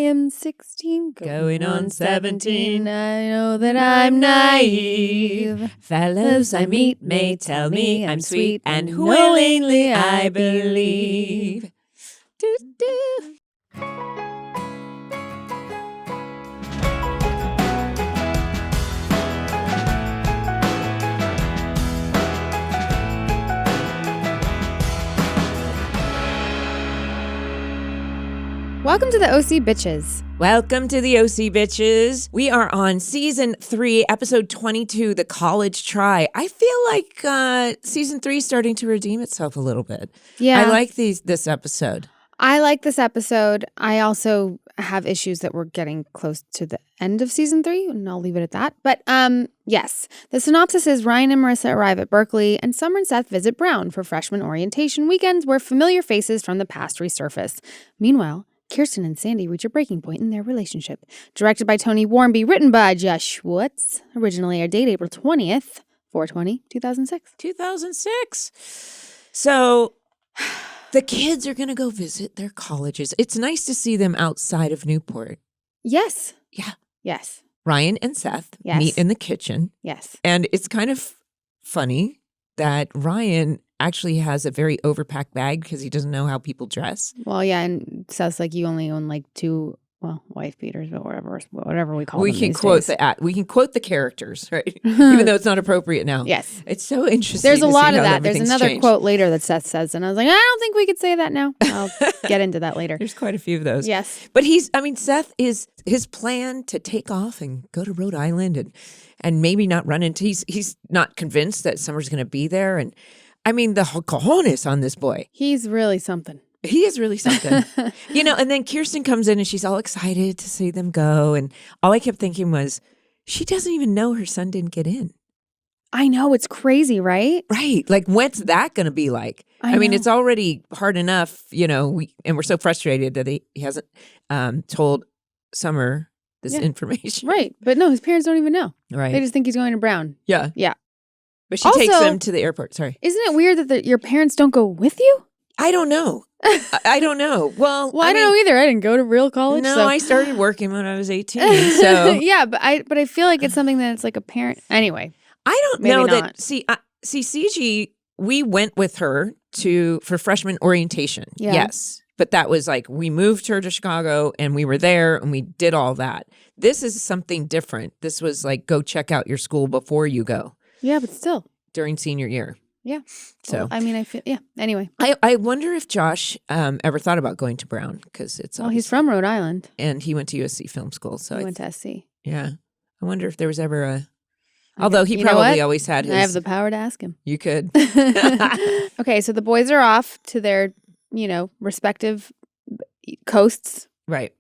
am 16, going on 17. I know that I'm naive. Fellows I meet may tell me I'm sweet, and willingly I believe. Do, do. Welcome to the OC Bitches. Welcome to the OC Bitches. We are on season 3, episode 22, the College Try. I feel like season 3 is starting to redeem itself a little bit. Yeah. I like this episode. I like this episode. I also have issues that we're getting close to the end of season 3, and I'll leave it at that. But yes, the synopsis is Ryan and Marissa arrive at Berkeley, and Summer and Seth visit Brown for freshman orientation weekends where familiar faces from the past resurface. Meanwhile, Kirsten and Sandy reach a breaking point in their relationship. Directed by Tony Warmby, written by Josh Schwartz. Originally aired date April 20th, 4/20/2006. 2006. So the kids are going to go visit their colleges. It's nice to see them outside of Newport. Yes. Yeah. Yes. Ryan and Seth meet in the kitchen. Yes. And it's kind of funny that Ryan actually has a very overpacked bag because he doesn't know how people dress. Well, yeah, and Seth's like, you only own like 2, wife beaters, but whatever we call them. We can quote the characters, right? Mm-hmm. Even though it's not appropriate now. Yes. It's so interesting. There's a lot of that. There's Everything's another changed. quote later that Seth says, and I was like, I don't think we could say that now. I'll get into that later. There's quite a few of those. Yes. But Seth is his plan to take off and go to Rhode Island and maybe not run into, he's not convinced that Summer's going to be there. And I mean, the cojones on this boy. He's really something. He is really something. And then Kirsten comes in and she's all excited to see them go. And all I kept thinking was, she doesn't even know her son didn't get in. I know. It's crazy, right? Right. Like, what's that going to be like? I mean, it's already hard enough, and we're so frustrated that he hasn't told Summer this information. Right. But no, his parents don't even know. Right. They just think he's going to Brown. Yeah. Yeah. But she takes them to the airport. Sorry. Isn't it weird that your parents don't go with you? I don't know. I don't know. Well, I don't know either. I didn't go to real college. No, so. I started working when I was 18. So yeah, but I feel like it's something that's like a parent. Anyway, I don't maybe know not. that. See, CG, we went with her for freshman orientation. Yeah. Yes. But that was like, we moved her to Chicago and we were there and we did all that. This is something different. This was like, go check out your school before you go. Yeah, but still. During senior year. Yeah. So, well, I mean, I feel, anyway. I wonder if Josh ever thought about going to Brown because it's. Well, he's from Rhode Island. And he went to USC Film School. So he went to SC. Yeah. I wonder if there was ever although he probably always had his. I have the power to ask him. You could. Okay, so the boys are off to their, respective coasts. Right.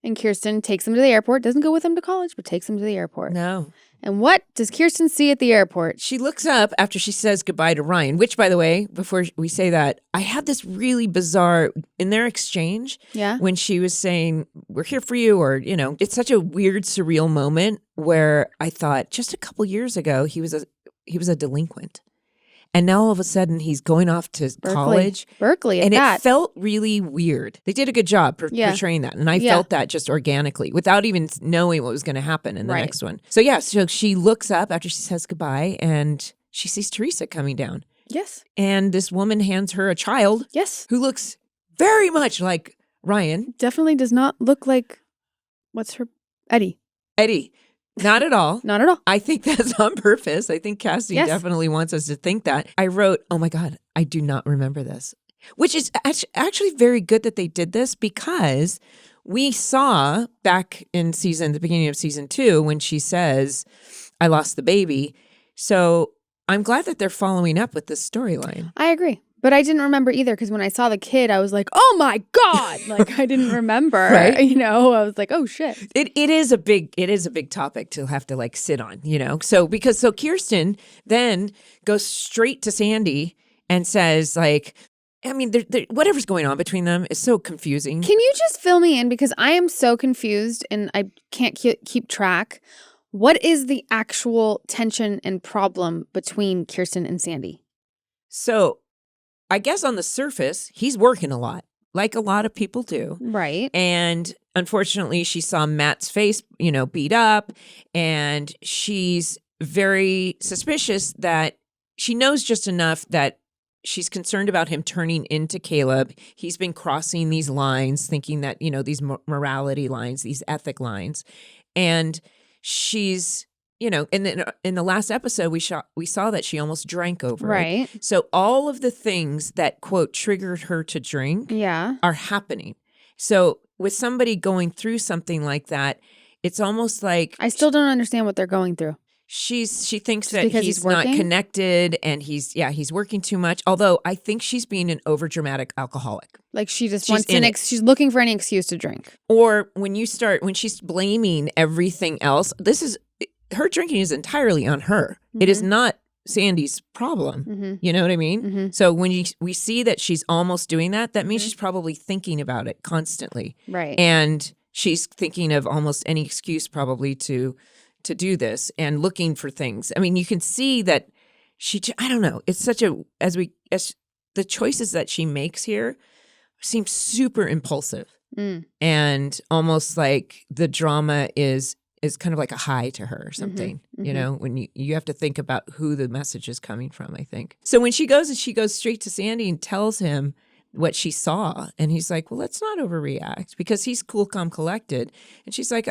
And Kirsten takes them to the airport. Doesn't go with them to college, but takes them to the airport. No. And what does Kirsten see at the airport? She looks up after she says goodbye to Ryan, which, by the way, before we say that, I had this really bizarre, in their exchange, when she was saying, we're here for you, or, it's such a weird, surreal moment where I thought just a couple years ago, he was a delinquent. And now all of a sudden he's going off to college. Berkeley, and it felt really weird. They did a good job portraying that. And I felt that just organically without even knowing what was going to happen in the next one. So so she looks up after she says goodbye and she sees Teresa coming down. Yes. And this woman hands her a child. Yes. Who looks very much like Ryan. Definitely does not look like, Eddie. Not at all. Not at all. I think that's on purpose. I think Cassie definitely wants us to think that. I wrote, oh my God, I do not remember this. Which is actually very good that they did this because we saw back in the beginning of season 2 when she says, I lost the baby. So I'm glad that they're following up with this storyline. I agree. But I didn't remember either because when I saw the kid, I was like, oh my God. Like I didn't remember. Right? I was like, oh shit. It is a big topic to have to like sit on, So Kirsten then goes straight to Sandy and says like, I mean, whatever's going on between them is so confusing. Can you just fill me in because I am so confused and I can't keep track. What is the actual tension and problem between Kirsten and Sandy? So I guess on the surface, he's working a lot. like a lot of people do. Right. And unfortunately, she saw Matt's face, beat up, and she's very suspicious that she knows just enough that she's concerned about him turning into Caleb. He's been crossing these lines, thinking that, these morality lines, these ethic lines. And she's, and then in the last episode, we saw that she almost drank over right. it. So all of the things that, quote, triggered her to drink are happening. So with somebody going through something like that, it's almost like I still don't understand what they're going through. She thinks that he's not connected and he's working too much. Although I think she's being an overdramatic alcoholic. Like she just wants she's looking for any excuse to drink. Or when she's blaming everything else, her drinking is entirely on her. Mm-hmm. It is not Sandy's problem. Mm-hmm. You know what I mean? Mm-hmm. So when we see that she's almost doing that means she's probably thinking about it constantly. Right. And she's thinking of almost any excuse probably to do this and looking for things. I mean, you can see that I don't know. It's such as the choices that she makes here seem super impulsive and almost like the drama is kind of like a high to her or something, when you have to think about who the message is coming from, I think. So when she goes straight to Sandy and tells him what she saw. And he's like, well, let's not overreact because he's cool, calm, collected. And she's like,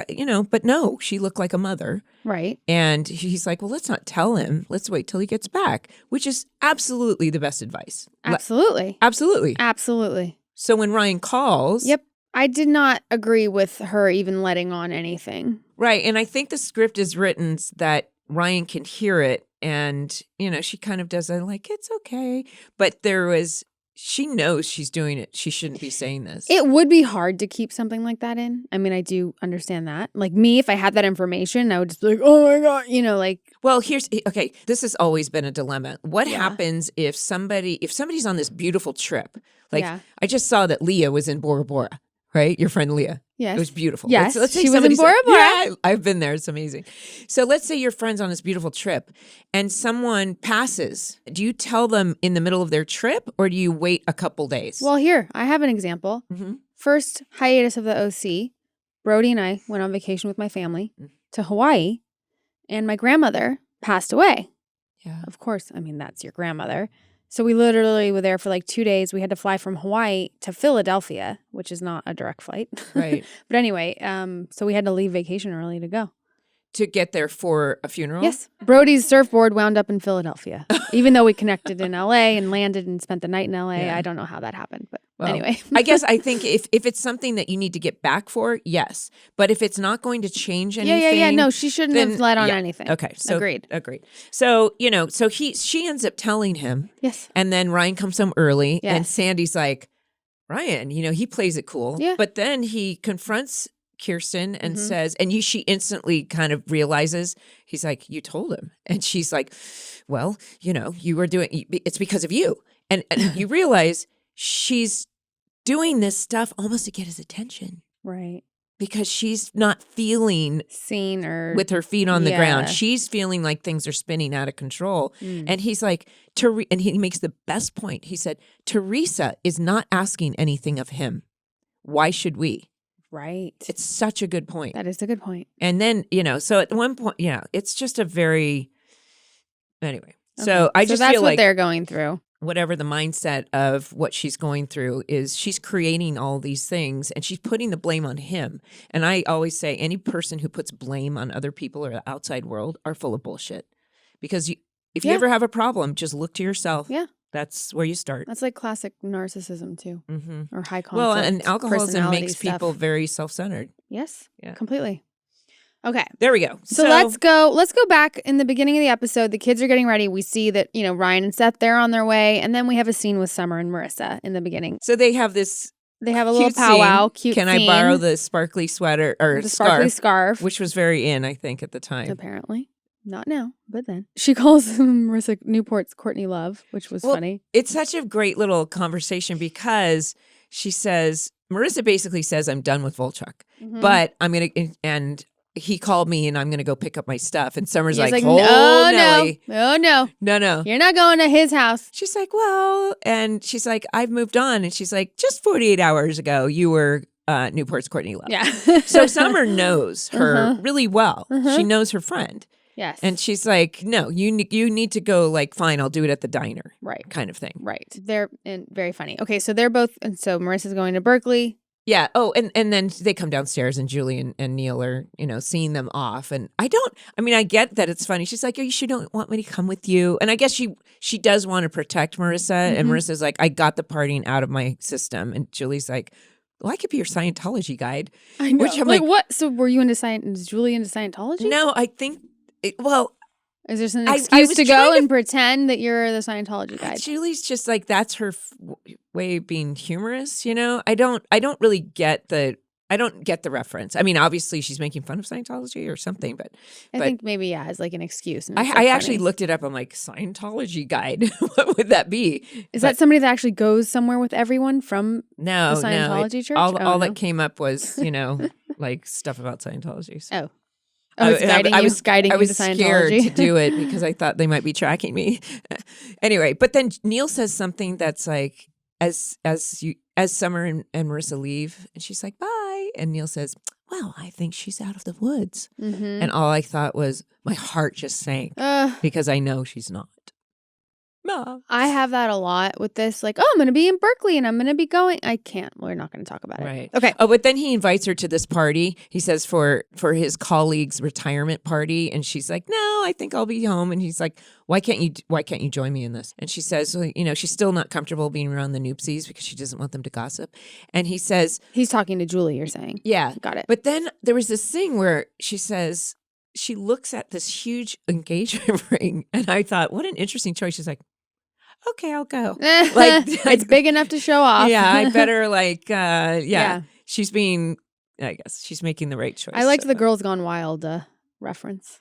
but no, she looked like a mother. Right. And he's like, well, let's not tell him. Let's wait till he gets back, which is absolutely the best advice. Absolutely. Absolutely. Absolutely. So when Ryan calls. Yep. I did not agree with her even letting on anything. Right. And I think the script is written that Ryan can hear it. And, she kind of does it like, it's okay. But she knows she's doing it. She shouldn't be saying this. It would be hard to keep something like that in. I mean, I do understand that. Like me, if I had that information, I would just be like, oh my God, Well, okay, this has always been a dilemma. What happens if somebody's on this beautiful trip? I just saw that Leah was in Bora Bora, right? Your friend Leah. Yes. It was beautiful. Yes, let's say she was in Bora Bora. Yeah, I've been there. It's amazing. So let's say your friend's on this beautiful trip and someone passes. Do you tell them in the middle of their trip or do you wait a couple days? Well, here, I have an example. Mm-hmm. First hiatus of the OC, Brody and I went on vacation with my family to Hawaii and my grandmother passed away. Yeah. Of course. I mean, that's your grandmother. So we literally were there for like 2 days. We had to fly from Hawaii to Philadelphia, which is not a direct flight. Right. But anyway, so we had to leave vacation early to go. To get there for a funeral? Yes. Brody's surfboard wound up in Philadelphia. Even though we connected in LA and landed and spent the night in LA. Yeah. I don't know how that happened, but anyway. I think if it's something that you need to get back for, yes. But if it's not going to change anything. Yeah. No, she shouldn't have let on anything. Okay. So Agreed. So, she ends up telling him. Yes. And then Ryan comes home early and Sandy's like, Ryan, he plays it cool. Yeah. But then he confronts Kirsten and says, and she instantly kind of realizes, he's like, you told him. And she's like, well, you were doing, it's because of you. And you realize she's doing this stuff almost to get his attention. Right. Because she's not feeling seen or with her feet on the ground. She's feeling like things are spinning out of control. And he's like, and he makes the best point. He said, Teresa is not asking anything of him. Why should we? Right. It's such a good point. That is a good point. And then, so at one point, it's just a very, anyway. Okay. So I just that's feel what like they're going through. Whatever the mindset of what she's going through is, she's creating all these things and she's putting the blame on him. And I always say any person who puts blame on other people or the outside world are full of bullshit. Because if you ever have a problem, just look to yourself. Yeah. That's where you start. That's like classic narcissism too, or high conflict. Well, and alcoholism makes people very self-centered. Yes, completely. Okay, there we go. So let's go back in the beginning of the episode. The kids are getting ready. We see that Ryan and Seth, they're on their way, and then we have a scene with Summer and Marissa in the beginning. So they have this. They have a little powwow. Cute. Can I borrow the sparkly sweater or the sparkly scarf, which was very in, I think, at the time. Apparently. Not now, but then. She calls Marissa Newport's Courtney Love, which was funny. It's such a great little conversation because she says, Marissa basically says, I'm done with Volchuk, but I'm going to, and he called me and I'm going to go pick up my stuff. And Summer's He's like, oh, Nelly. no. Oh, no. No. You're not going to his house. She's like, well, and she's like, I've moved on. And she's like, just 48 hours ago, you were Newport's Courtney Love. Yeah. So Summer knows her really well. She knows her friend. Yes. And she's like, no, you need to go, like, fine, I'll do it at the diner. Right. Kind of thing. Right. They're very funny. Okay, so they're both, and so Marissa's going to Berkeley. Yeah. Oh, and then they come downstairs and Julie and Neil are, seeing them off. And I get that it's funny. She's like, oh, you sure don't want me to come with you? And I guess she does want to protect Marissa. And Marissa's like, I got the partying out of my system. And Julie's like, well, I could be your Scientology guide. I know. Which I'm like, what? So were you into is Julie into Scientology? No, I think, is there an excuse to go and pretend that you're the Scientology guide? Julie's just like, that's her way of being humorous, I don't really get the reference. I mean, obviously she's making fun of Scientology or something, but I think maybe, as like an excuse. I actually looked it up. I'm like, Scientology guide? What would that be? Is that somebody that actually goes somewhere with everyone from the Scientology church? All that came up was, like stuff about Scientology. So. I was guiding you to Scientology. Scared to do it because I thought they might be tracking me. Anyway, but then Neil says something that's like, as Summer and Marissa leave, and she's like, bye. And Neil says, well, I think she's out of the woods. Mm-hmm. And all I thought was, my heart just sank because I know she's not. No. I have that a lot with this. Like, oh, I'm going to be in Berkeley and I'm going to be going. I can't. We're not going to talk about it. Right. Okay. Oh, but then he invites her to this party. He says for his colleague's retirement party. And she's like, no, I think I'll be home. And he's like, why can't you join me in this? And she says, well, she's still not comfortable being around the Noopsies because she doesn't want them to gossip. And he says. He's talking to Julie, you're saying. Yeah. Got it. But then there was this thing where she says, she looks at this huge engagement ring. And I thought, what an interesting choice. She's like, okay, I'll go. Like it's big enough to show off. Yeah, I better yeah. She's being, I guess, she's making the right choice. I liked the Girls Gone Wild reference.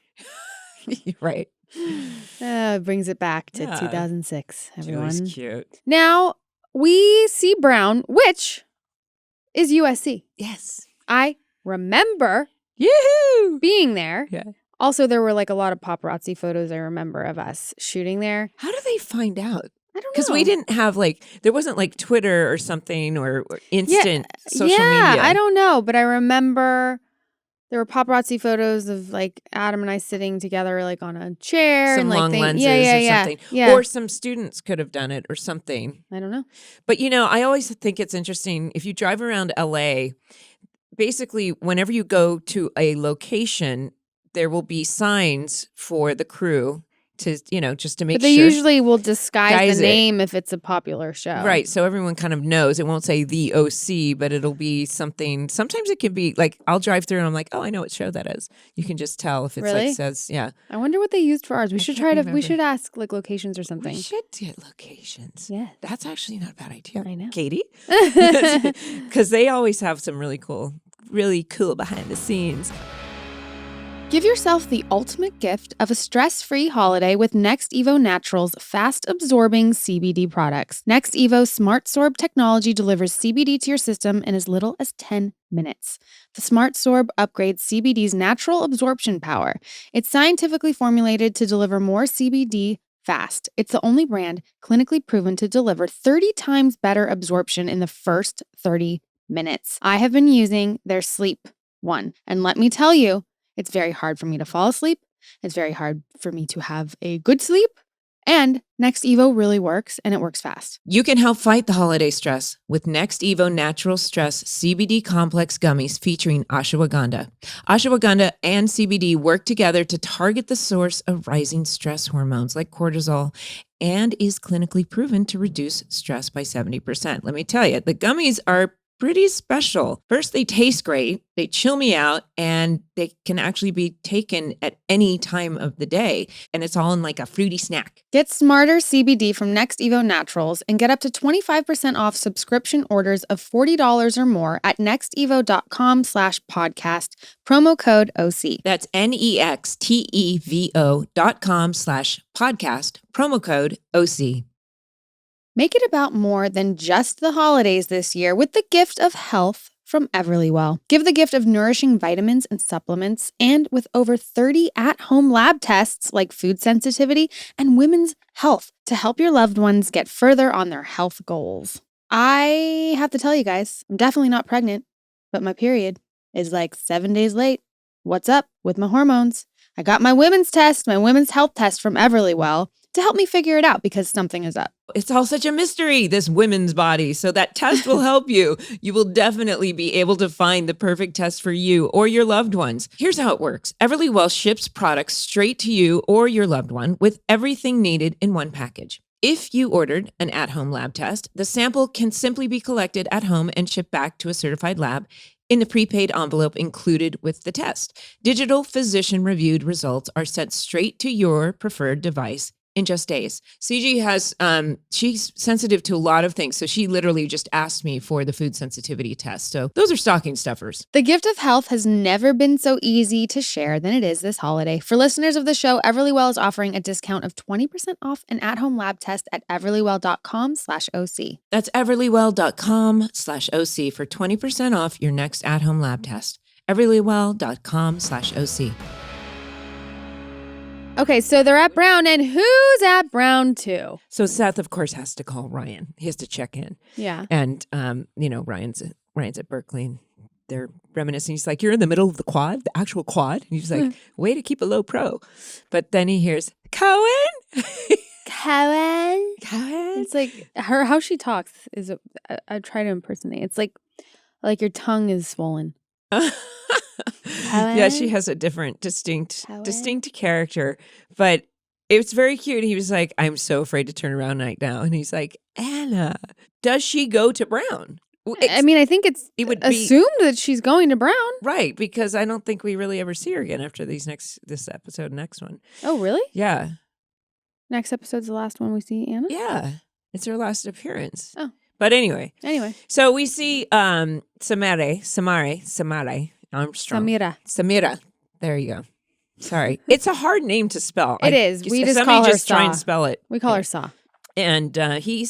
Right. Brings it back to 2006, everyone. Julie's cute. Now, we see Brown, which is USC. Yes. I remember being there. Yeah. Also, there were like a lot of paparazzi photos I remember of us shooting there. How do they find out? I don't know. Because we didn't have there wasn't like Twitter or something or instant social media. I don't know. But I remember there were paparazzi photos of like Adam and I sitting together like on a chair. Some and, long lenses or something. Yeah. Or some students could have done it or something. I don't know. But I always think it's interesting. If you drive around LA, basically whenever you go to a location, there will be signs for the crew to, just to make sure. But they usually will disguise the name if it's a popular show. Right. So everyone kind of knows. It won't say the OC, but it'll be something. Sometimes it can be like, I'll drive through and I'm like, oh, I know what show that is. You can just tell if it's really? says, yeah. I wonder what they used for ours. We should ask like locations or something. We should get locations. Yeah. That's actually not a bad idea. I know. Katie? Because they always have some really cool behind the scenes. Give yourself the ultimate gift of a stress-free holiday with Next Evo Naturals fast-absorbing CBD products. Next Evo's Smart Sorb technology delivers CBD to your system in as little as 10 minutes. The Smart Sorb upgrades CBD's natural absorption power. It's scientifically formulated to deliver more CBD fast. It's the only brand clinically proven to deliver 30 times better absorption in the first 30 minutes. I have been using their Sleep One, and let me tell you, it's very hard for me to fall asleep. It's very hard for me to have a good sleep. And Next Evo really works, and it works fast. You can help fight the holiday stress with Next Evo Natural Stress CBD Complex Gummies featuring ashwagandha. Ashwagandha and CBD work together to target the source of rising stress hormones like cortisol and is clinically proven to reduce stress by 70%. Let me tell you, the gummies are pretty special. First, they taste great, they chill me out, and they can actually be taken at any time of the day. And it's all in like a fruity snack. Get smarter CBD from Next Evo Naturals and get up to 25% off subscription orders of $40 or more at nextevo.com/podcast, promo code OC. That's nextevo.com/podcast, promo code OC. Make it about more than just the holidays this year with the gift of health from Everlywell. Give the gift of nourishing vitamins and supplements, and with over 30 at-home lab tests like food sensitivity and women's health to help your loved ones get further on their health goals. I have to tell you guys, I'm definitely not pregnant, but my period is like 7 days late. What's up with my hormones? I got my women's health test from Everlywell to help me figure it out because something is up. It's all such a mystery, this women's body. So that test will help you. You will definitely be able to find the perfect test for you or your loved ones. Here's how it works. Everlywell ships products straight to you or your loved one with everything needed in one package. If you ordered an at-home lab test, the sample can simply be collected at home and shipped back to a certified lab in the prepaid envelope included with the test. Digital physician-reviewed results are sent straight to your preferred device in just days. CG has, she's sensitive to a lot of things. So she literally just asked me for the food sensitivity test. So those are stocking stuffers. The gift of health has never been so easy to share than it is this holiday. For listeners of the show, Everlywell is offering a discount of 20% off an at-home lab test at everlywell.com/OC. That's everlywell.com/OC for 20% off your next at-home lab test. everlywell.com/OC. Okay, so they're at Brown, and who's at Brown too? So Seth, of course, has to call Ryan. He has to check in. Yeah. And, Ryan's at Berkeley, and they're reminiscing. He's like, you're in the middle of the quad, the actual quad. And he's like, way to keep a low pro. But then he hears, Cohen? Cohen? Cohen? It's like how she talks is, I try to impersonate. It's like your tongue is swollen. Yeah, she has a different, distinct character, but it's very cute. He was like, I'm so afraid to turn around right now. And he's like, Anna, does she go to Brown? I think it would be assumed that she's going to Brown. Right, because I don't think we really ever see her again after this episode, next one. Oh, really? Yeah. Next episode's the last one we see Anna? Yeah. It's her last appearance. Oh. But anyway. So we see Samara Armstrong. Samira. There you go. Sorry. It's a hard name to spell. It is. We just call her Saw. Try and spell it. We call her Saw. And he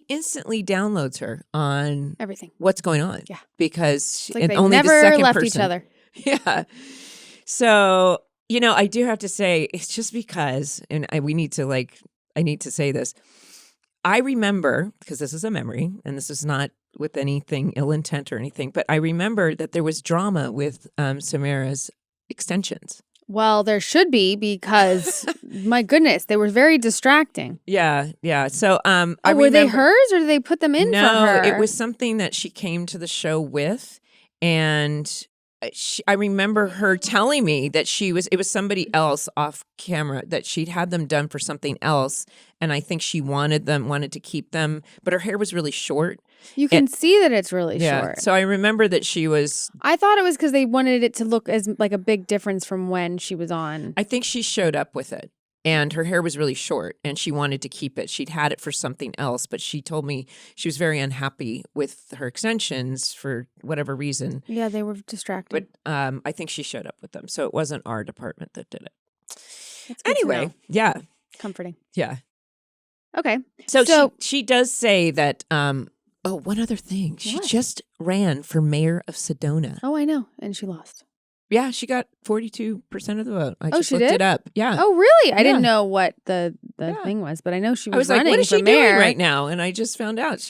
instantly downloads her on everything. What's going on. Yeah. Because they only never the second left person. each other. Yeah. So, I do have to say, it's just because, and I need to say this. I remember, because this is a memory, and this is not with anything ill intent or anything, but I remember that there was drama with Samara's extensions. Well, there should be, because my goodness, they were very distracting. Yeah. So, were they hers, or did they put them in for her? No, it was something that she came to the show with, and I remember her telling me that it was somebody else off camera, that she'd had them done for something else. And I think she wanted to keep them, but her hair was really short. You can see that it's really short. So I remember that she was. I thought it was because they wanted it to look as like a big difference from when she was on. I think she showed up with it. And her hair was really short, and she wanted to keep it. She'd had it for something else, but she told me she was very unhappy with her extensions for whatever reason. Yeah, they were distracting. But I think she showed up with them, so it wasn't our department that did it. That's good anyway, to know. Yeah. Comforting. Yeah. Okay. So she does say that, one other thing. She just ran for mayor of Sedona. Oh, I know. And she lost. Yeah, she got 42% of the vote. I just she looked did? it up. Yeah. Oh, really? I didn't know what the thing was, but I know she was running like, what is for she mayor doing right now? And I just found out.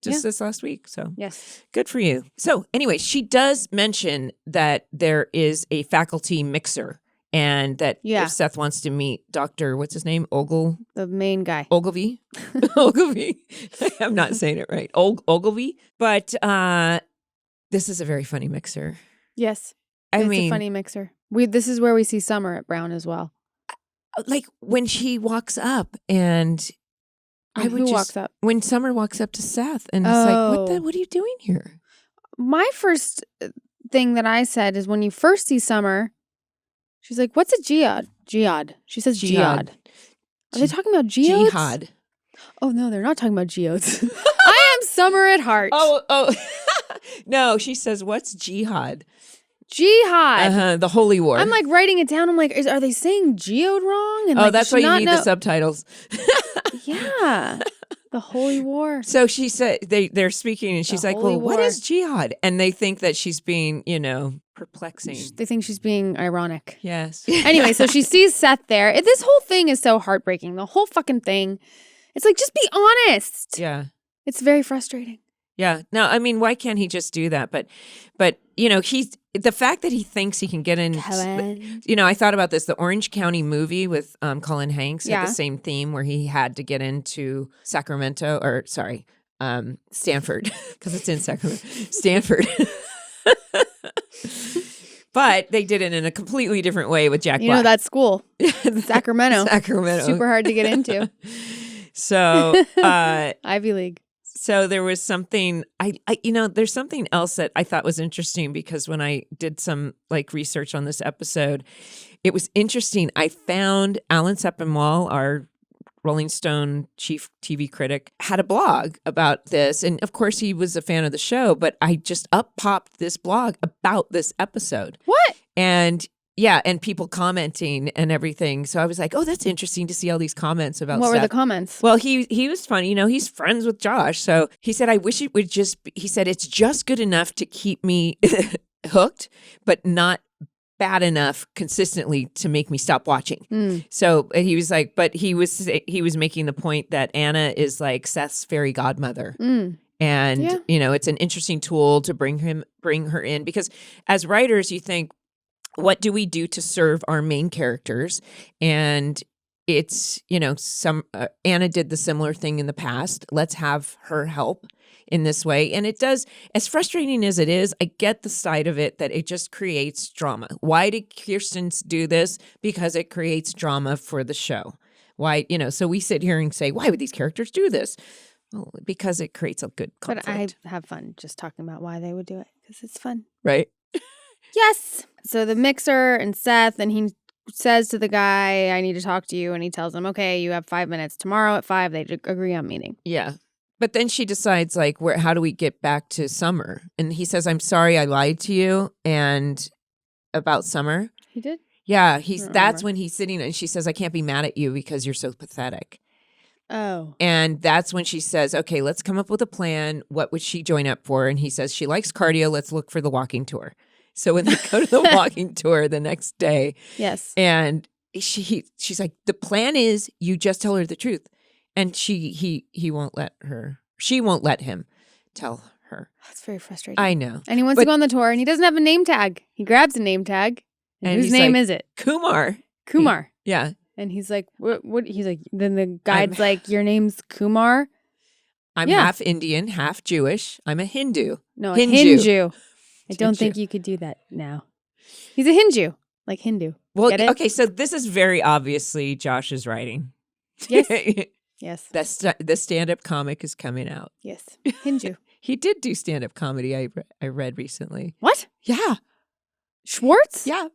This last week. So yes, good for you. So anyway, she does mention that there is a faculty mixer, and that if Seth wants to meet Dr. what's his name? The main guy. Ogilvy. Ogilvy. I'm not saying it right. Ogilvy. But this is a very funny mixer. Yes. It's a funny mixer. This is where we see Summer at Brown as well. Like when she walks up, and walks up? When Summer walks up to Seth, and it's like, what are you doing here? My first thing that I said is when you first see Summer, she's like, "What's a geode?" Geode. She says geode. Are they talking about geodes? Jihad. Oh no, they're not talking about geodes. I am Summer at heart. Oh. No, she says, "What's jihad?" Jihad. The holy war. I'm like writing it down. I'm like, are they saying geode wrong? And that's why you need the subtitles. Yeah. The Holy War. So she said they're speaking, and she's like, Holy "Well, what War. is jihad?" And they think that she's being, perplexing. They think she's being ironic. Yes. Anyway, so she sees Seth there. This whole thing is so heartbreaking. The whole fucking thing. It's like, just be honest. Yeah. It's very frustrating. Yeah. No, I mean, why can't he just do that? But he's the fact that he thinks he can get in. I thought about this. The Orange County movie with Colin Hanks had the same theme where he had to get into Stanford, because it's in Sacramento, Stanford. But they did it in a completely different way with Jack Black. That school, Sacramento. Super hard to get into. So Ivy League. So there was something there's something else that I thought was interesting, because when I did some research on this episode, it was interesting. I found Alan Sepinwall, our Rolling Stone chief TV critic, had a blog about this. And of course he was a fan of the show, but I just popped this blog about this episode. What? And yeah, and people commenting and everything. So I was like, oh, that's interesting to see all these comments about What Seth. were the comments? Well, he was funny. He's friends with Josh. So he said, I wish it would he said, it's just good enough to keep me hooked, but not bad enough consistently to make me stop watching. So he was like, but he was making the point that Anna is like Seth's fairy godmother. And, it's an interesting tool to bring her in, because as writers, you think, what do we do to serve our main characters? And it's, Anna did the similar thing in the past. Let's have her help in this way. And it does, as frustrating as it is, I get the side of it that it just creates drama. Why did Kirsten do this? Because it creates drama for the show. Why, so we sit here and say, why would these characters do this? Well, because it creates a good conflict. But I have fun just talking about why they would do it, because it's fun. Right? Yes. So the mixer and Seth, and he says to the guy, I need to talk to you. And he tells him, okay, you have 5 minutes. Tomorrow at 5, they agree on meeting. Yeah. But then she decides, how do we get back to Summer? And he says, I'm sorry I lied to you and about Summer. He did? Yeah. That's when he's sitting and she says, I can't be mad at you because you're so pathetic. Oh. And that's when she says, okay, let's come up with a plan. What would she join up for? And he says, she likes cardio. Let's look for the walking tour. So when they go to the walking tour the next day, yes, and she's like, the plan is you just tell her the truth, and he won't let her. She won't let him tell her. That's very frustrating. I know. And he wants to go on the tour, and he doesn't have a name tag. He grabs a name tag, and whose name is it? Kumar. Yeah. And he's like, what? He's like, then the guide's like, your name's Kumar. I'm half Indian, half Jewish. I'm a Hindu. No, Hindu. I don't think you could do that now. He's a Hindu, like Hindu. Well, okay, so this is very obviously Josh's writing. Yes. Yes. The stand-up comic is coming out. Yes. Hindu. He did do stand-up comedy, I read recently. What? Yeah. Schwartz? Yeah.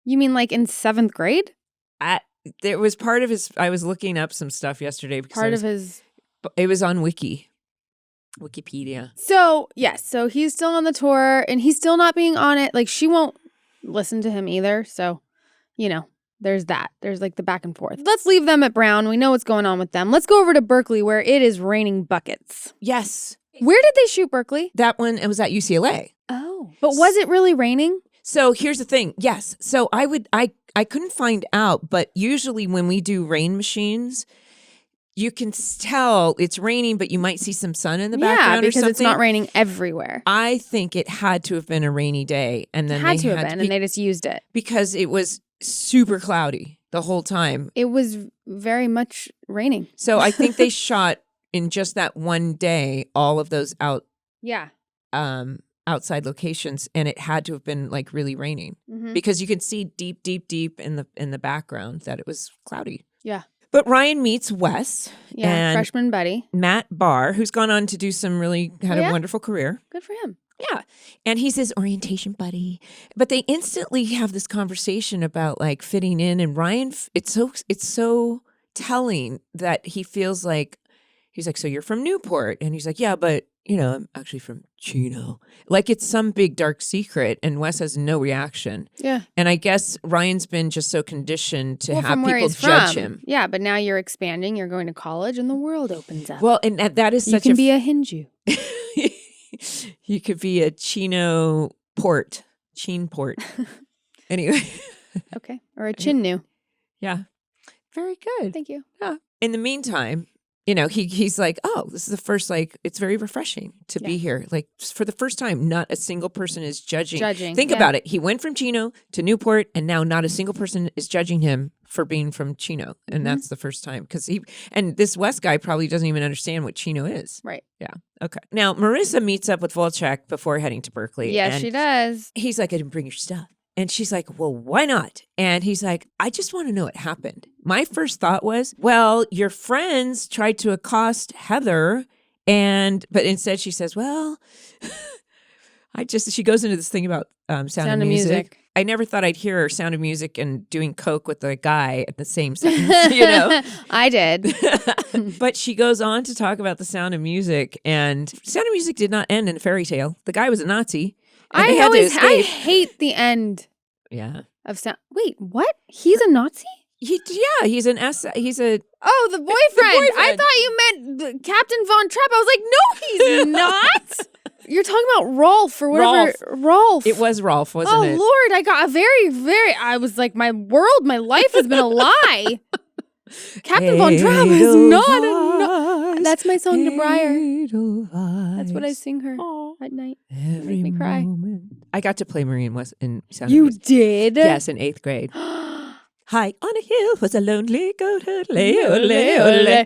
You mean like in 7th grade? It was part of his, I was looking up some stuff yesterday. It was on Wikipedia. So, yes. So he's still on the tour and he's still not being on it. Like, she won't listen to him either. So, there's that. There's like the back and forth. Let's leave them at Brown. We know what's going on with them. Let's go over to Berkeley where it is raining buckets. Yes. Where did they shoot Berkeley? That one, it was at UCLA. Oh. But was it really raining? So here's the thing. Yes. So I couldn't find out, but usually when we do rain machines, you can tell it's raining, but you might see some sun in the background because or something. It's not raining everywhere. I think it had to have been a rainy day. And then and they just used it. Because it was super cloudy the whole time. It was very much raining. So I think they shot in just that one day all of those outside locations, and it had to have been like really raining because you can see deep in the background that it was cloudy. Yeah. But Ryan meets Wes, and freshman buddy Matt Barr, who's gone on to do had a wonderful career. Good for him. Yeah. And he's his orientation buddy. But they instantly have this conversation about like fitting in, and Ryan, it's so telling that he feels like, he's like, so you're from Newport? And he's like, yeah, but I'm actually from Chino. Like it's some big dark secret, and Wes has no reaction. Yeah. And I guess Ryan's been just so conditioned to have from where people he's judge from. him. Yeah, but now you're expanding. You're going to college, and the world opens up. Well, and that is such you can be a Hindu. You could be a Chino port. Chin port. Anyway. Okay. Or a Chinnu. Yeah. Very good. Thank you. Yeah. In the meantime, he's like, oh, this is the first, like, it's very refreshing to be here. Like, for the first time, not a single person is judging. Think about it. He went from Chino to Newport, and now not a single person is judging him for being from Chino. And that's the first time. And this West guy probably doesn't even understand what Chino is. Right. Yeah. Okay. Now, Marissa meets up with Volchek before heading to Berkeley. Yes, she does. He's like, I didn't bring your stuff. And she's like, well, why not? And he's like, I just want to know what happened. My first thought was, well, your friends tried to accost Heather. But instead she says, well, she goes into this thing about sound of music. I never thought I'd hear Sound of Music and doing coke with a guy at the same sentence, I did. But she goes on to talk about the Sound of Music, and Sound of Music did not end in a fairy tale. The guy was a Nazi. I hate the end. Yeah. Of sound. Wait, what? He's a Nazi? He's an he's a. Oh, the boyfriend. I thought you meant Captain Von Trapp. I was like, no, he's not. You're talking about Rolf or whatever. Rolf. It was Rolf, wasn't it? Oh Lord, I got a very. I was like, my life has been a lie. Captain Von Trapp is not a. That's my song to Briar. That's what I sing her at night. Make me cry. Moment. I got to play Marie in Sound of You Music. did? Yes, in 8th grade. High on a hill was a lonely goat herd. Ole.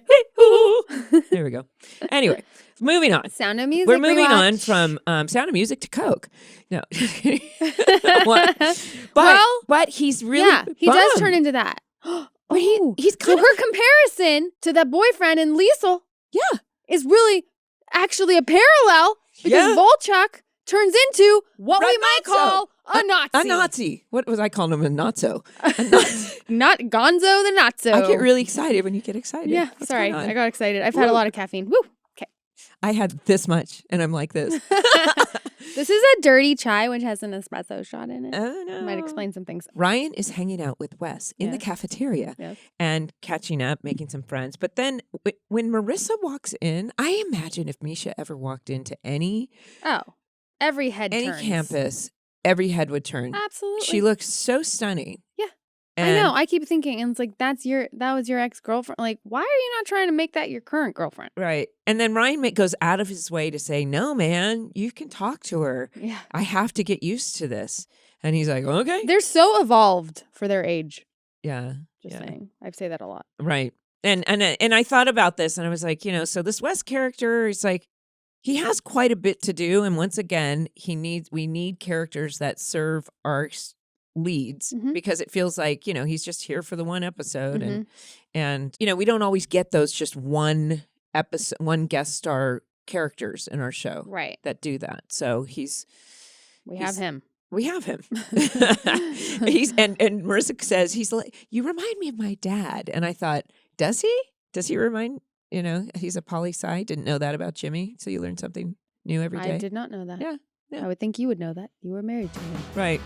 There we go. Anyway, moving on. Sound of Music. We're moving on from Sound of Music to Coke. No. But he's really he does turn into that. But he's kind of her comparison to that boyfriend in Liesel is really actually a parallel because Volchek turns into what we might call a Nazi. A Nazi. What was I calling him? A Nazo. Not Gonzo the Nazo. I get really excited when you get excited. Yeah, sorry. I got excited. I've had a lot of caffeine. Woo. Okay. I had this much and I'm like this. This is a dirty chai, which has an espresso shot in it. Oh, no. Might explain some things. Ryan is hanging out with Wes in the cafeteria and catching up, making some friends. But then when Marissa walks in, I imagine if Misha ever walked into every head turns. Any campus, every head would turn. Absolutely. She looks so stunning. Yeah. I know. I keep thinking, and it's like, that was your ex-girlfriend. Like, why are you not trying to make that your current girlfriend? Right. And then Ryan goes out of his way to say, no, man, you can talk to her. Yeah. I have to get used to this. And he's like, okay. They're so evolved for their age. Yeah. Just saying. I say that a lot. Right. And I thought about this and I was like, so this Wes character is like, he has quite a bit to do. And once again, we need characters that serve our leads because it feels like, he's just here for the one episode and we don't always get those just one guest star characters in our show that do that. So we have him. He's and Marissa says he's like, you remind me of my dad. And I thought, does he remind, he's a poli-sci. Didn't know that about Jimmy. So you learn something new every day. I did not know that. Yeah. I would think you would know that. You were married to him. Right.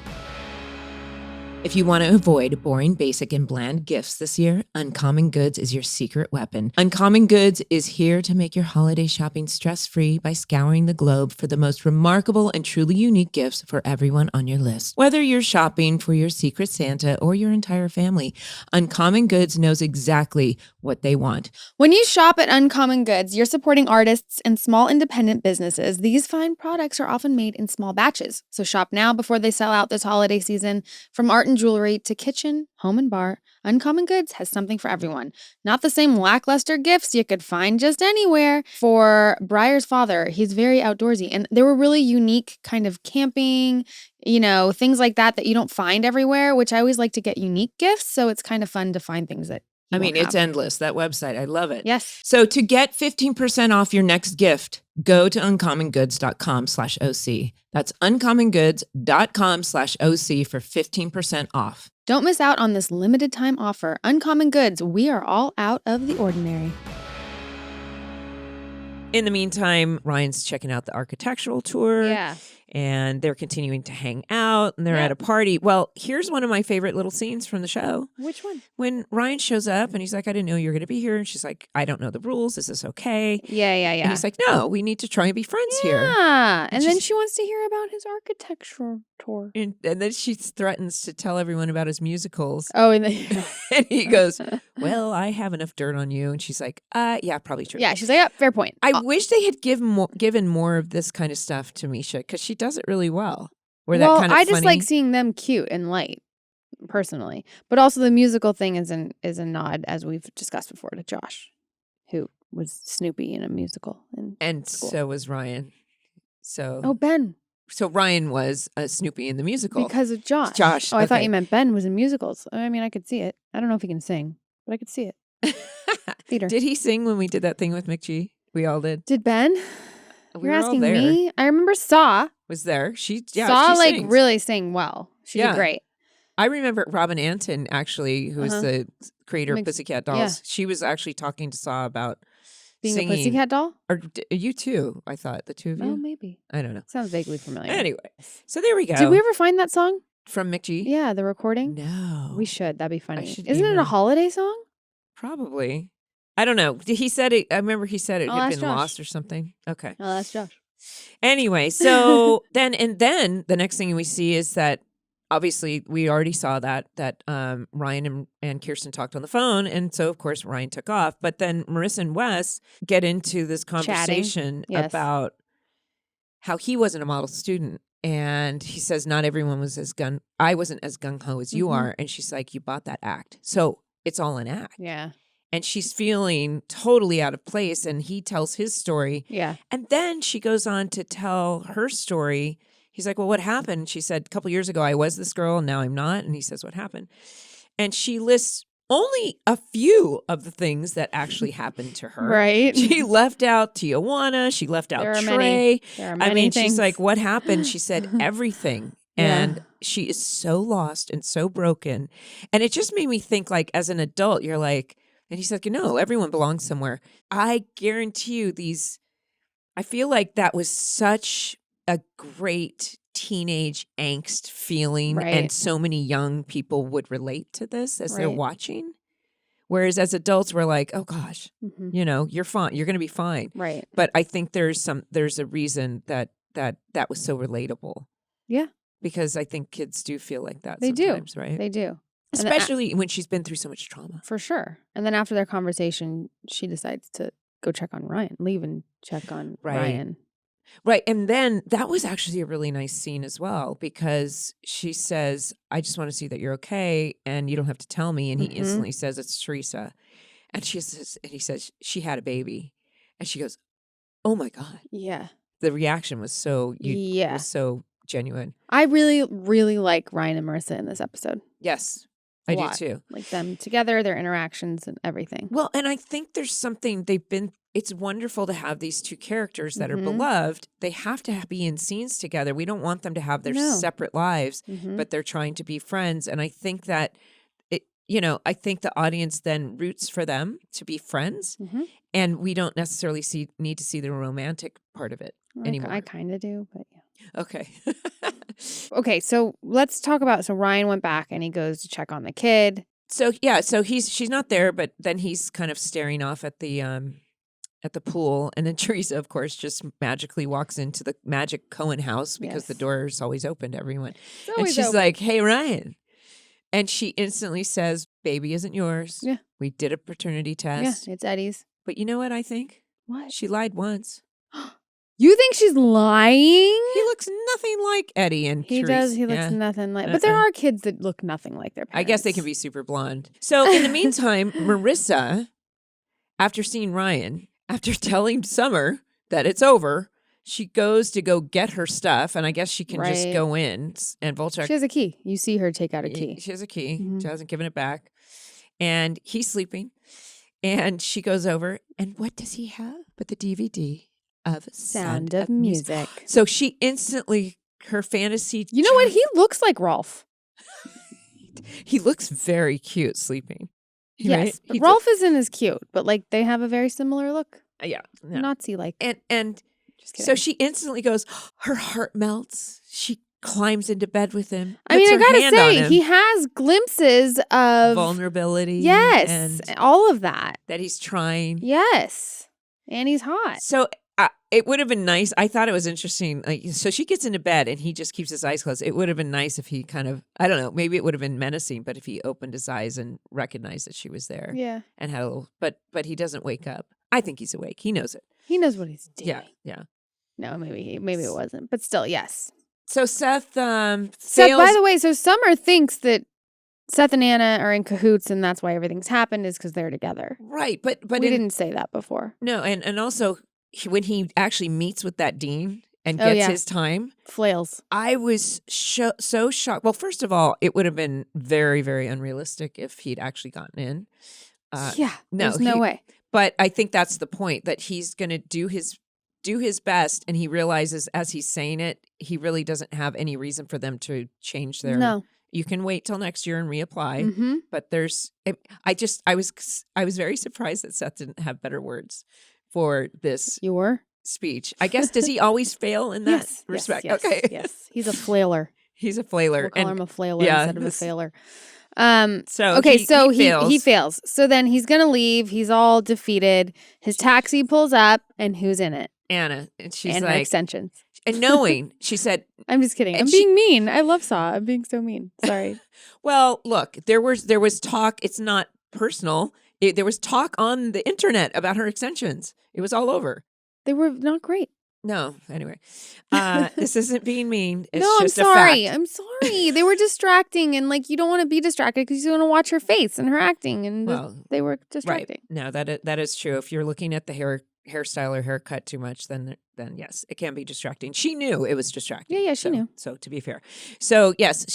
If you want to avoid boring, basic, and bland gifts this year, Uncommon Goods is your secret weapon. Uncommon Goods is here to make your holiday shopping stress-free by scouring the globe for the most remarkable and truly unique gifts for everyone on your list. Whether you're shopping for your secret Santa or your entire family, Uncommon Goods knows exactly what they want. When you shop at Uncommon Goods, you're supporting artists and small independent businesses. These fine products are often made in small batches. So shop now before they sell out this holiday season. From art and jewelry to kitchen, home and bar, Uncommon Goods has something for everyone. Not the same lackluster gifts you could find just anywhere. For Briar's father, he's very outdoorsy, and there were really unique kind of camping, things like that you don't find everywhere, which I always like to get unique gifts, so it's kind of fun to find things that it's endless, that website. I love it. Yes. So to get 15% off your next gift, go to uncommongoods.com/OC. That's uncommongoods.com/OC for 15% off. Don't miss out on this limited time offer. Uncommon Goods, we are all out of the ordinary. In the meantime, Ryan's checking out the architectural tour. Yeah. And they're continuing to hang out, and they're at a party. Well, here's one of my favorite little scenes from the show. Which one? When Ryan shows up, and he's like, I didn't know you were going to be here. And she's like, I don't know the rules. Is this okay? Yeah. And he's like, no, we need to try and be friends here. Yeah. And then she wants to hear about his architectural tour. And then she threatens to tell everyone about his musicals. Oh, and then and he goes, well, I have enough dirt on you. And she's like, yeah, probably true. Yeah, she's like, fair point. I wish they had given more of this kind of stuff to Misha, because she does it really well. I just like seeing them cute and light, personally. But also the musical thing is a nod, as we've discussed before, to Josh, who was Snoopy in a musical. And so was Ryan. Ben. So Ryan was a Snoopy in the musical. Because of Josh. Oh, I thought you meant Ben was in musicals. I mean, I could see it. I don't know if he can sing, but I could see it. Theater. Did he sing when we did that thing with McGee? We all did. Did Ben? You're asking there. me? I remember Saw. Was there. Saw sings. really sang well. She did great. I remember Robin Anton, actually, who was the creator of Pussycat Dolls. Yeah. She was actually talking to Saw about being singing. a Pussycat doll? Or you too, I thought. The two of you? Oh, maybe. I don't know. Sounds vaguely familiar. Anyway, so there we go. Did we ever find that song? From McGee? Yeah, the recording? No. We should. That'd be funny. Isn't it a holiday song? Probably. I don't know. He said it. I remember he said it had been Josh. lost or something. Okay. Oh, that's Josh. Anyway, so then the next thing we see is that obviously we already saw that Ryan and Kirsten talked on the phone, and so of course Ryan took off. But then Marissa and Wes get into this conversation about how he wasn't a model student, and he says not everyone was I wasn't as gung ho as you are, and she's like, you bought that act, so it's all an act. Yeah. And she's feeling totally out of place, and he tells his story. Yeah. And then she goes on to tell her story. He's like, well, what happened? She said, a couple years ago, I was this girl, and now I'm not. And he says, what happened? And she lists only a few of the things that actually happened to her. Right. She left out Tijuana. She left out Trey. There are many things. She's like, what happened? She said, everything. And she is so lost and so broken. And it just made me think, like, as an adult, you're like, and he's like, no, everyone belongs somewhere. I guarantee you I feel like that was such a great teenage angst feeling. Right. And so many young people would relate to this as they're watching. Whereas as adults, we're like, oh gosh, you're fine. You're going to be fine. Right. But I think there's a reason that was so relatable. Yeah. Because I think kids do feel like that they sometimes, do. Right? They do. Especially when she's been through so much trauma. For sure. And then after their conversation, she decides to go check on Ryan, leave and check on Ryan. Right. And then that was actually a really nice scene as well, because she says, I just want to see that you're okay and you don't have to tell me. And he instantly says, it's Teresa. And he says, she had a baby. And she goes, oh my God. Yeah. The reaction was so genuine. I really, really like Ryan and Marissa in this episode. Yes. I do too. Like them together, their interactions and everything. Well, and I think there's something it's wonderful to have these two characters that are beloved. They have to be in scenes together. We don't want them to have their separate lives, but they're trying to be friends. And I think that I think the audience then roots for them to be friends. And we don't necessarily need to see the romantic part of it anymore. I kind of do, but yeah. Okay. Okay, so let's talk about, so Ryan went back and he goes to check on the kid. So she's not there, but then he's kind of staring off at the pool, and then Teresa, of course, just magically walks into the magic Cohen house because the door is always open to everyone. And she's like, "Hey, Ryan." And she instantly says, "Baby isn't yours. Yeah. We did a paternity test. Yeah, it's Eddie's." But you know what I think? What? She lied once. You think she's lying? He looks nothing like Eddie and Teresa. He does. He looks nothing like. But there are kids that look nothing like their parents. I guess they can be super blonde. So in the meantime, Marissa, after seeing Ryan, after telling Summer that it's over, she goes to go get her stuff, and I guess she can just go in and Volchek. She has a key. You see her take out a key. She has a key. She hasn't given it back, and he's sleeping. And she goes over, and what does he have but the DVD of Sound of Music? So she instantly, her fantasy. You know what? He looks like Rolf. He looks very cute sleeping. Yes, right? Rolf isn't as cute, but like they have a very similar look. Yeah. No. Nazi-like. And Just kidding. so she instantly goes, her heart melts. She climbs into bed with him. I mean, I puts her gotta hand on say, him. he has glimpses of vulnerability. Yes, and all of that. that he's trying. Yes, and he's hot. So it would have been nice. I thought it was interesting. Like, so she gets into bed and he just keeps his eyes closed. It would have been nice if he kind of, I don't know, maybe it would have been menacing, but if he opened his eyes and recognized that she was there. Yeah. And had a little, but he doesn't wake up. I think he's awake. He knows it. He knows what he's doing. Yeah. No, maybe it wasn't, but still, yes. So Seth By fails. the way, so Summer thinks that Seth and Anna are in cahoots, and that's why everything's happened is because they're together. Right, but we didn't say that before. No, and also when he actually meets with that dean and gets his time, flails. I was so shocked. Well, first of all, it would have been very, very unrealistic if he'd actually gotten in. There's no way. But I think that's the point, that he's going to do his best, and he realizes as he's saying it, he really doesn't have any reason for them to change their. No. You can wait till next year and reapply. Mm-hmm. But I was very surprised that Seth didn't have better words for this. You were? Speech. I guess, does he always fail in that respect? Yes, okay. Yes. He's a flailer. He's a flailer. We'll call him a flailer instead of a failer. So he fails. So then he's gonna leave. He's all defeated. His taxi pulls up, and who's in it? Anna. And she's and like, her extensions. And knowing, she said, I'm just kidding. I'm being mean. I love Saw. I'm being so mean. Sorry. Well, look, there was talk. It's not personal. There was talk on the internet about her extensions. It was all over. They were not great. No. Anyway, this isn't being mean. It's no, just I'm sorry. a fact. I'm sorry. They were distracting, and like you don't want to be distracted because you want to watch her face and her acting, and they were distracting. Right. No, that is true. If you're looking at the hairstyle or haircut too much, then yes, it can be distracting. She knew it was distracting. Yeah, she knew. So to be fair, so yes,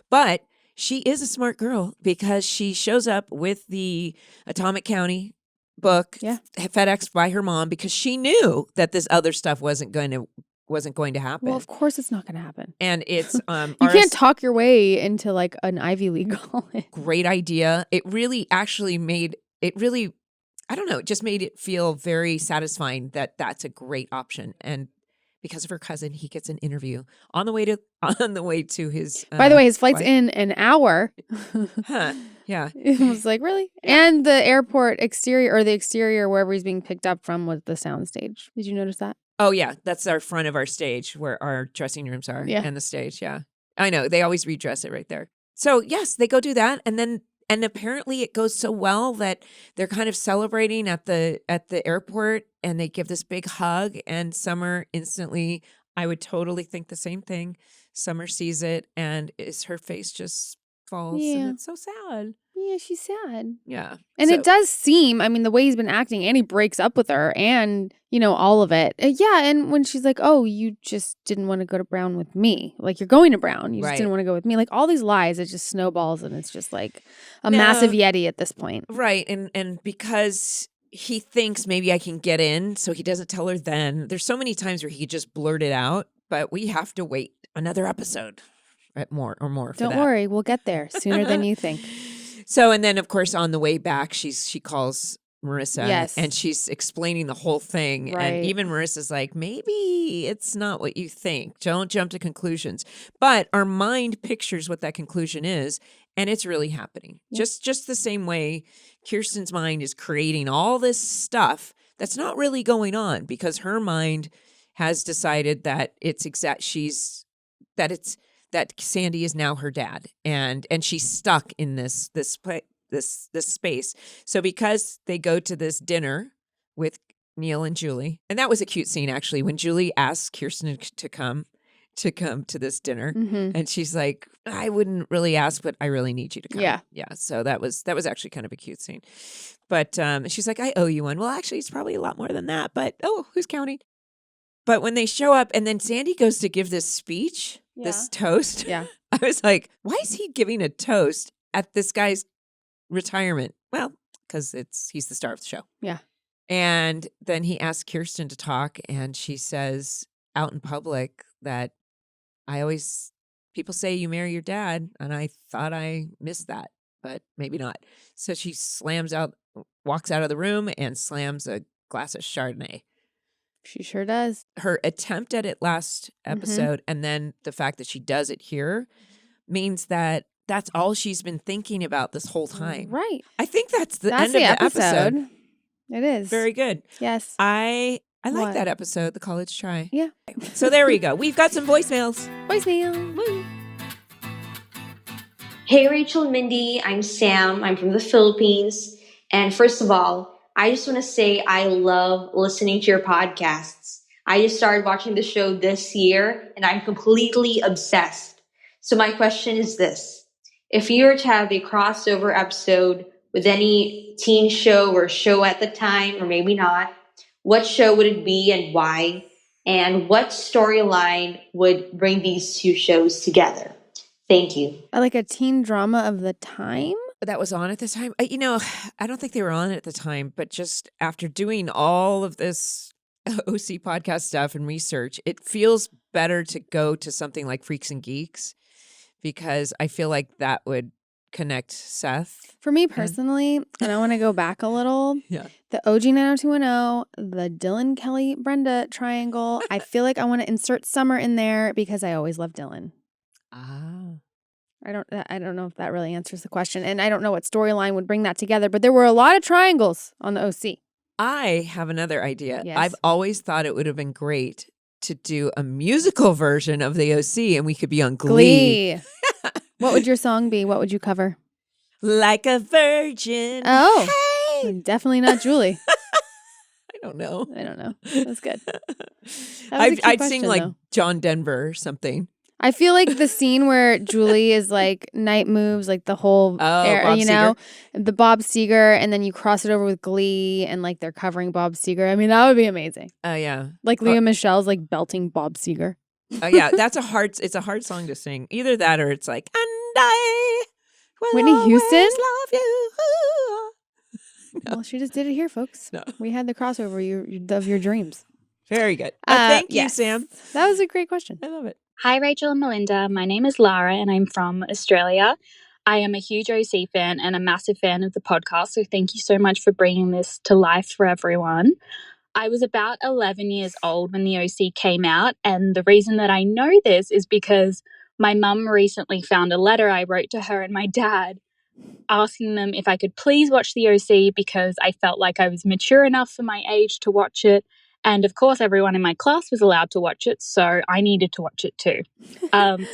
but she is a smart girl because she shows up with the Atomic County book, FedExed by her mom, because she knew that this other stuff wasn't going to happen. Well, of course it's not going to happen. And it's you can't talk your way into like an Ivy League college. Great idea. It really actually made it really. I don't know. It just made it feel very satisfying that that's a great option. And because of her cousin, he gets an interview on the way to his. By the way, his flight's in an hour. Huh. Yeah. It was like, really? And the airport exterior or the exterior wherever he's being picked up from was the soundstage. Did you notice that? Oh yeah, that's our front of our stage where our dressing rooms are. Yeah. And the stage. Yeah. I know. They always redress it right there. So yes, they go do that, and apparently it goes so well that they're kind of celebrating at the airport, and they give this big hug, and Summer instantly, I would totally think the same thing. Summer sees it, and her face just falls, and it's so sad. Yeah, she's sad. Yeah. And it does seem, I mean, the way he's been acting, and he breaks up with her, and, all of it. Yeah, and when she's like, oh, you just didn't want to go to Brown with me. Like, you're going to Brown. You just didn't want to go with me. Like, all these lies, it just snowballs, and it's just like a massive Yeti at this point. Right, and because he thinks maybe I can get in, so he doesn't tell her then. There's so many times where he just blurted out, but we have to wait another episode more for that. Don't worry, we'll get there sooner than you think. So, and then of course on the way back, she calls Marissa, and she's explaining the whole thing, and even Marissa's like, maybe it's not what you think. Don't jump to conclusions. But our mind pictures what that conclusion is, and it's really happening. Yeah. Just the same way Kirsten's mind is creating all this stuff that's not really going on because her mind has decided that that Sandy is now her dad, and she's stuck in this space. So because they go to this dinner with Neil and Julie, and that was a cute scene actually when Julie asks Kirsten to come to this dinner, and she's like, I wouldn't really ask, but I really need you to come. Yeah. So that was actually kind of a cute scene. But she's like, I owe you one. Well, actually, it's probably a lot more than that. But who's counting? But when they show up, and then Sandy goes to give this speech. This toast. Yeah. I was like, why is he giving a toast at this guy's retirement? Well, because he's the star of the show. Yeah. And then he asks Kirsten to talk, and she says out in public that people say you marry your dad, and I thought I missed that, but maybe not. So she walks out of the room and slams a glass of Chardonnay. She sure does. Her attempt at it last episode and then the fact that she does it here means that that's all she's been thinking about this whole time. Right. I think that's the end of the episode. It is. Very good. Yes. I like that episode, the College Try. Yeah. So there we go. We've got some voicemails. Voicemail. Woo. Hey, Rachel and Mindy. I'm Sam. I'm from the Philippines. And first of all, I just want to say I love listening to your podcasts. I just started watching the show this year, and I'm completely obsessed. So my question is this. If you were to have a crossover episode with any teen show or show at the time, or maybe not, what show would it be and why? And what storyline would bring these two shows together? Thank you. Like a teen drama of the time? That was on at the time. I don't think they were on at the time, but just after doing all of this OC podcast stuff and research, it feels better to go to something like Freaks and Geeks because I feel like that would connect Seth. For me personally, and I want to go back a little, the OG 90210, the Dylan, Kelly, Brenda triangle, I feel like I want to insert Summer in there because I always loved Dylan. I don't know if that really answers the question. And I don't know what storyline would bring that together, but there were a lot of triangles on the OC. I have another idea. Yes. I've always thought it would have been great to do a musical version of the OC and we could be on Glee. What would your song be? What would you cover? Like a virgin. Oh, hey! Definitely not Julie. I don't know. That's good. I'd sing like John Denver or something. I feel like the scene where Julie is like night moves, like the whole air, the Bob Seger, and then you cross it over with Glee, and like they're covering Bob Seger. I mean, that would be amazing. Oh yeah, like Leah Michelle's like belting Bob Seger. Oh yeah, it's a hard song to sing. Either that or it's like, and I will Whitney Houston love you. No. Well, she just did it here, folks. No. We had the crossover of your dreams. Very good. Thank you, Sam. That was a great question. I love it. Hi, Rachel and Melinda. My name is Lara and I'm from Australia. I am a huge OC fan and a massive fan of the podcast, so thank you so much for bringing this to life for everyone. I was about 11 years old when the OC came out, and the reason that I know this is because my mum recently found a letter I wrote to her and my dad asking them if I could please watch the OC because I felt like I was mature enough for my age to watch it. And of course, everyone in my class was allowed to watch it, so I needed to watch it too.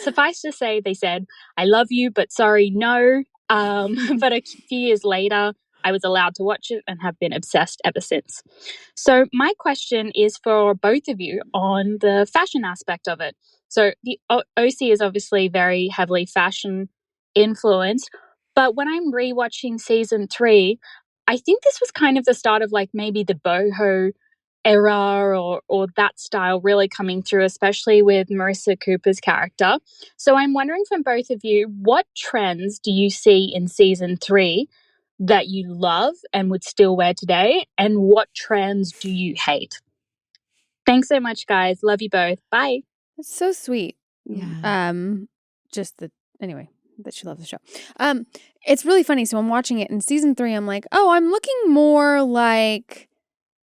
Suffice to say, they said, I love you, but sorry, no. But a few years later, I was allowed to watch it and have been obsessed ever since. So my question is for both of you on the fashion aspect of it. So the OC is obviously very heavily fashion influenced, but when I'm rewatching season 3, I think this was kind of the start of like maybe the boho era or that style really coming through, especially with Marissa Cooper's character. So I'm wondering from both of you, what trends do you see in season 3 that you love and would still wear today? And what trends do you hate? Thanks so much, guys. Love you both. Bye. That's so sweet. Yeah. Anyway, that she loves the show. It's really funny. So I'm watching it in season 3. I'm like, oh, I'm looking more like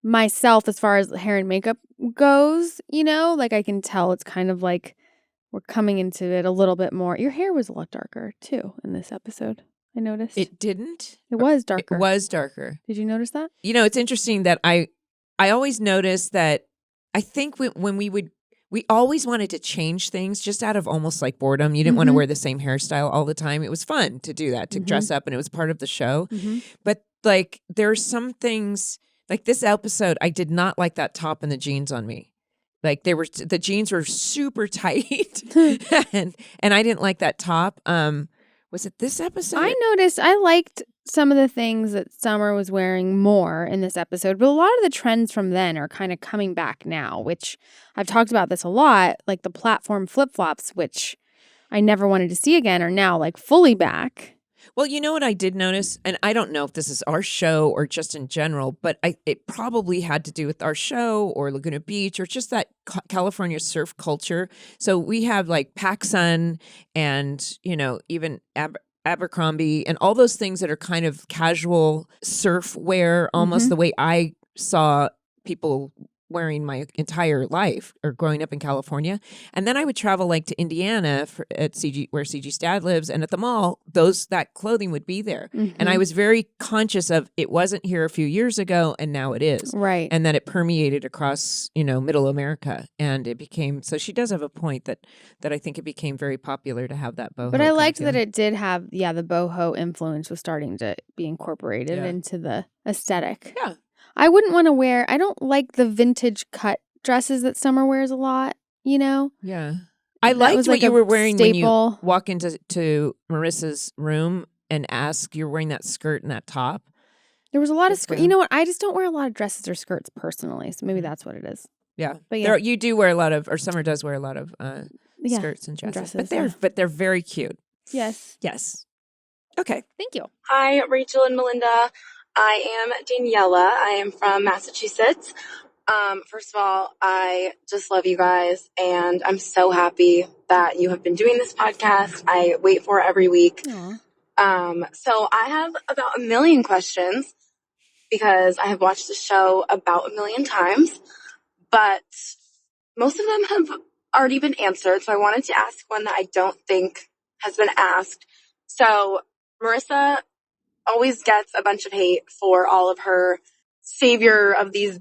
myself as far as hair and makeup goes, like I can tell it's kind of like we're coming into it a little bit more. Your hair was a lot darker too in this episode. I noticed. It didn't? It was darker. It was darker. Did you notice that? It's interesting that I always noticed that I think when we always wanted to change things just out of almost like boredom. You didn't want to wear the same hairstyle all the time. It was fun to do that, to dress up, and it was part of the show. But like there are some things. Like this episode, I did not like that top and the jeans on me. Like the jeans were super tight, and I didn't like that top. Was it this episode? I noticed I liked some of the things that Summer was wearing more in this episode, but a lot of the trends from then are kind of coming back now, which I've talked about this a lot. Like the platform flip flops, which I never wanted to see again, are now like fully back. Well, you know what I did notice, and I don't know if this is our show or just in general, but it probably had to do with our show or Laguna Beach or just that California surf culture. So we have like PacSun and, even Abercrombie and all those things that are kind of casual surf wear, almost the way I saw people wearing my entire life or growing up in California. And then I would travel like to Indiana at CG, where CG's dad lives. And at the mall, that clothing would be there. And I was very conscious of it wasn't here a few years ago and now it is. Right. And that it permeated across, middle America. And it became, so she does have a point that I think it became very popular to have that boho. But I liked that it did have, the boho influence was starting to be incorporated into the aesthetic. Yeah. I wouldn't want to wear, I don't like the vintage cut dresses that Summer wears a lot, Yeah. I liked what you were wearing when you walk into Marissa's room and ask, you're wearing that skirt and that top. There was a lot of skirts. You know what? I just don't wear a lot of dresses or skirts personally, so maybe that's what it is. Yeah. But yeah. You do wear a lot of, or Summer does wear a lot of skirts and dresses. But they're very cute. Yes. Yes. Okay. Thank you. Hi, Rachel and Melinda. I am Daniela. I am from Massachusetts. First of all, I just love you guys, and I'm so happy that you have been doing this podcast. I wait for it every week. Aww. So I have about 1 million questions because I have watched the show about 1 million times, but most of them have already been answered. So I wanted to ask one that I don't think has been asked. So Marissa always gets a bunch of hate for all of her savior of these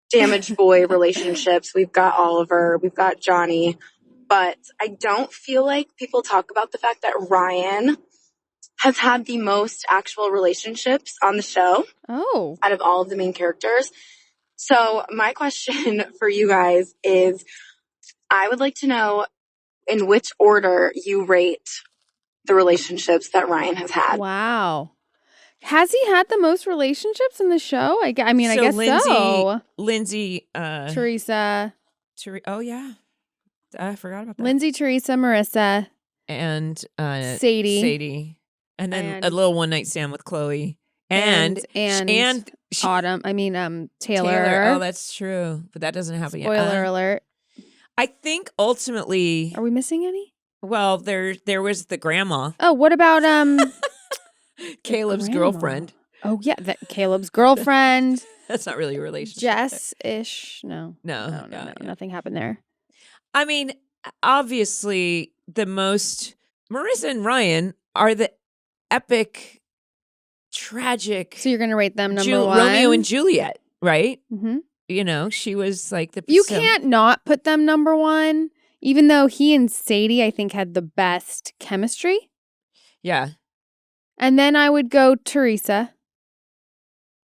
damaged boy relationships. We've got Oliver, we've got Johnny, but I don't feel like people talk about the fact that Ryan has had the most actual relationships on the show. Oh. Out of all of the main characters. So my question for you guys is, I would like to know in which order you rate the relationships that Ryan has had. Wow. Has he had the most relationships in the show? I guess so. Lindsay. Teresa. Oh, yeah. I forgot about that. Lindsay, Teresa, Marissa. And Sadie. And then a little one-night stand with Chloe. And Autumn. Taylor. Oh, that's true. But that doesn't happen yet. Spoiler alert. I think ultimately... Are we missing any? Well, there was the grandma. Oh, what about Caleb's girlfriend? Oh, yeah, Caleb's girlfriend. That's not really a relationship. Jess-ish. No, nothing happened there. I mean, obviously, the most... Marissa and Ryan are the epic, tragic... So you're going to rate them number one? Romeo and Juliet, right? Mm-hmm. She was like the... You can't not put them number one, even though he and Sadie, I think, had the best chemistry. Yeah. And then I would go Teresa.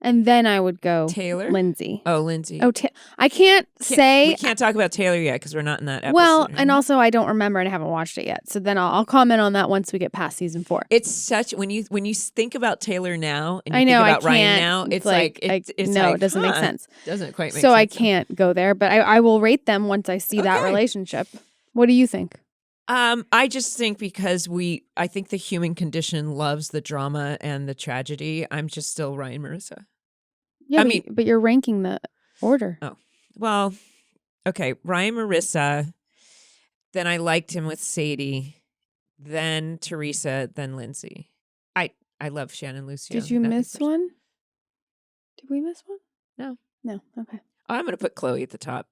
And then I would go Taylor? Lindsay. Oh, Lindsay. Oh, I can't say. We can't talk about Taylor yet because we're not in that episode. Well, and also I don't remember and I haven't watched it yet. So then I'll comment on that once we get past season 4. It's such when you think about Taylor now and you think about Ryan now, it's it doesn't make sense. Doesn't quite make sense. So I can't go there, but I will rate them once I see that relationship. What do you think? I just think because I think the human condition loves the drama and the tragedy. I'm just still Ryan Marissa. Yeah, but you're ranking the order. Oh, well, okay. Ryan Marissa. Then I liked him with Sadie. Then Teresa. Then Lindsay. I love Shannon Lucio. Did you miss one? Did we miss one? No. Okay. I'm going to put Chloe at the top.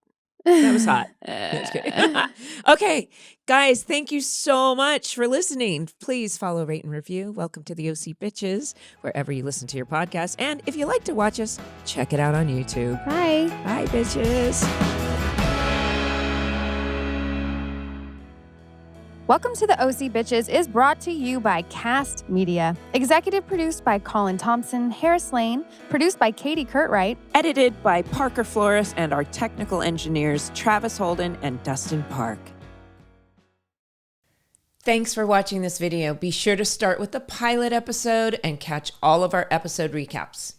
That was hot. Just kidding. Okay, guys, thank you so much for listening. Please follow, rate, and review. Welcome to the OC Bitches, wherever you listen to your podcast. And if you like to watch us, check it out on YouTube. Bye. Bye, bitches. Welcome to the OC Bitches is brought to you by Cast Media. Executive produced by Colin Thompson, Harris Lane, produced by Katie Curtwright, Edited by Parker Flores and our technical engineers, Travis Holden and Dustin Park. Thanks for watching this video. Be sure to start with the pilot episode and catch all of our episode recaps.